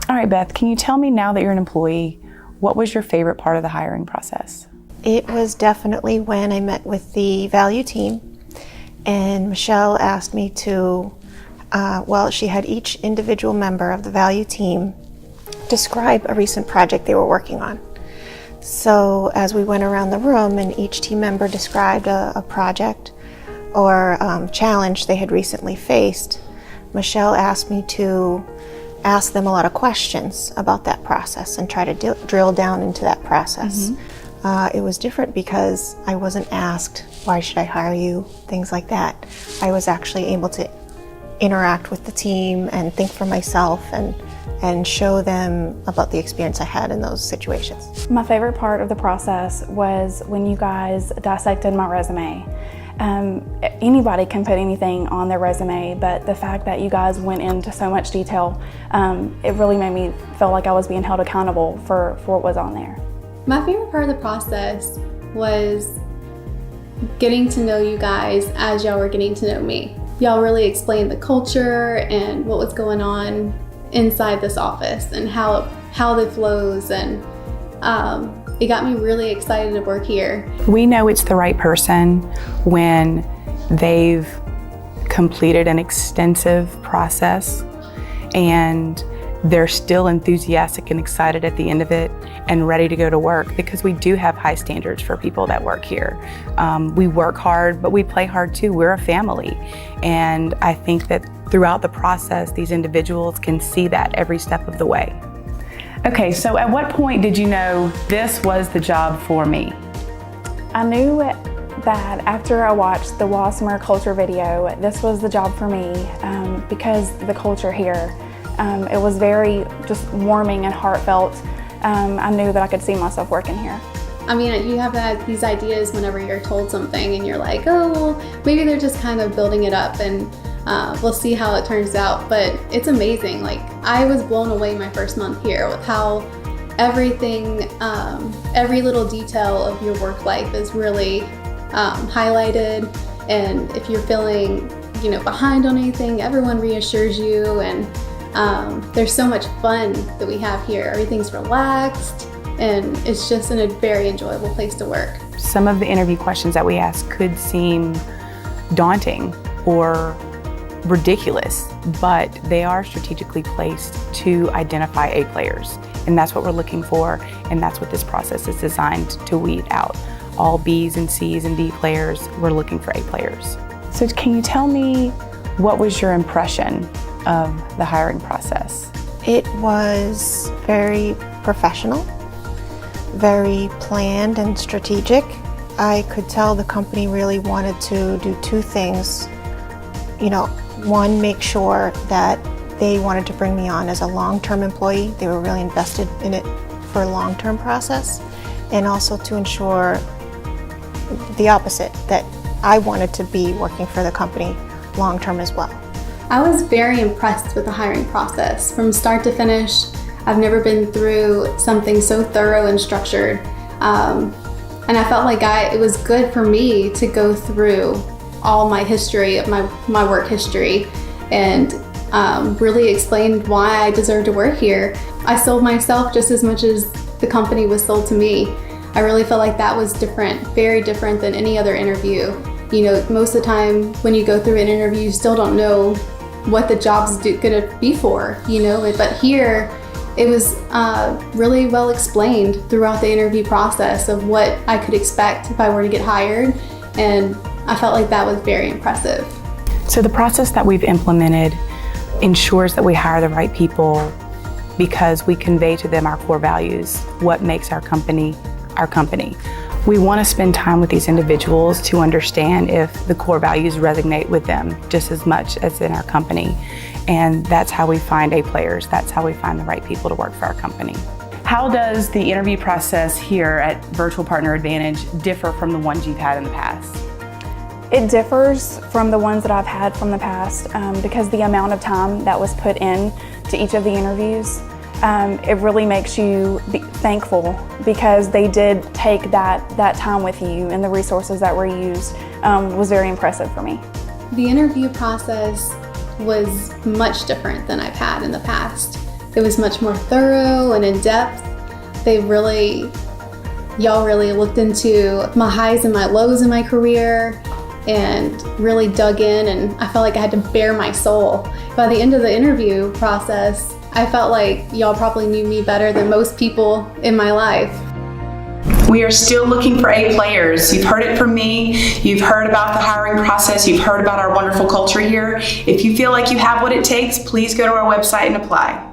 All right, Beth, can you tell me, now that you're an employee, what was your favorite part of the hiring process? It was definitely when I met with the value team, and Michelle asked me to, she had each individual member of the value team describe a recent project they were working on. So as we went around the room and each team member described a project or challenge they had recently faced, Michelle asked me to ask them a lot of questions about that process and try to drill down into that process. It was different because I wasn't asked, why should I hire you, things like that. I was actually able to interact with the team and think for myself and show them about the experience I had in those situations. My favorite part of the process was when you guys dissected my resume. Anybody can put anything on their resume, but the fact that you guys went into so much detail, it really made me feel like I was being held accountable for what was on there. My favorite part of the process was getting to know you guys as y'all were getting to know me. Y'all really explained the culture and what was going on inside this office and how it flows, and it got me really excited to work here. We know it's the right person when they've completed an extensive process and they're still enthusiastic and excited at the end of it and ready to go to work, because we do have high standards for people that work here. We work hard, but we play hard too. We're a family. And I think that throughout the process, these individuals can see that every step of the way. Okay, so at what point did you know this was the job for me? I knew that after I watched the Wasmer culture video, this was the job for me because the culture here, it was very just warming and heartfelt. I knew that I could see myself working here. I mean, you have these ideas whenever you're told something and you're like, oh, well, maybe they're just kind of building it up and we'll see how it turns out. But it's amazing. Like, I was blown away my first month here with how everything, every little detail of your work life is really highlighted. And if you're feeling, behind on anything, everyone reassures you. And there's so much fun that we have here. Everything's relaxed, and it's just a very enjoyable place to work. Some of the interview questions that we ask could seem daunting or ridiculous, but they are strategically placed to identify A players. And that's what we're looking for, and that's what this process is designed to weed out. All B's and C's and D players, we're looking for A players. So can you tell me, what was your impression of the hiring process? It was very professional, very planned and strategic. I could tell the company really wanted to do two things. One, make sure that they wanted to bring me on as a long-term employee. They were really invested in it for a long-term process, and also to ensure the opposite, that I wanted to be working for the company long-term as well. I was very impressed with the hiring process from start to finish. I've never been through something so thorough and structured. And I felt like it was good for me to go through all my history of my work history and really explained why I deserve to work here. I sold myself just as much as the company was sold to me. I really felt like that was different, very different than any other interview. Most of the time when you go through an interview, you still don't know what the job's gonna be for, but here it was really well explained throughout the interview process of what I could expect if I were to get hired, and I felt like that was very impressive. So the process that we've implemented ensures that we hire the right people because we convey to them our core values, what makes our company our company. We want to spend time with these individuals to understand if the core values resonate with them just as much as in our company. And that's how we find A players. That's how we find the right people to work for our company. How does the interview process here at Virtual Partner Advantage differ from the ones you've had in the past? It differs from the ones that I've had from the past because the amount of time that was put in to each of the interviews, it really makes you be thankful because they did take that time with you, and the resources that were used was very impressive for me. The interview process was much different than I've had in the past. It was much more thorough and in depth. Y'all really looked into my highs and my lows in my career and really dug in, and I felt like I had to bare my soul. By the end of the interview process, I felt like y'all probably knew me better than most people in my life. We are still looking for A players. You've heard it from me. You've heard about the hiring process. You've heard about our wonderful culture here. If you feel like you have what it takes, please go to our website and apply.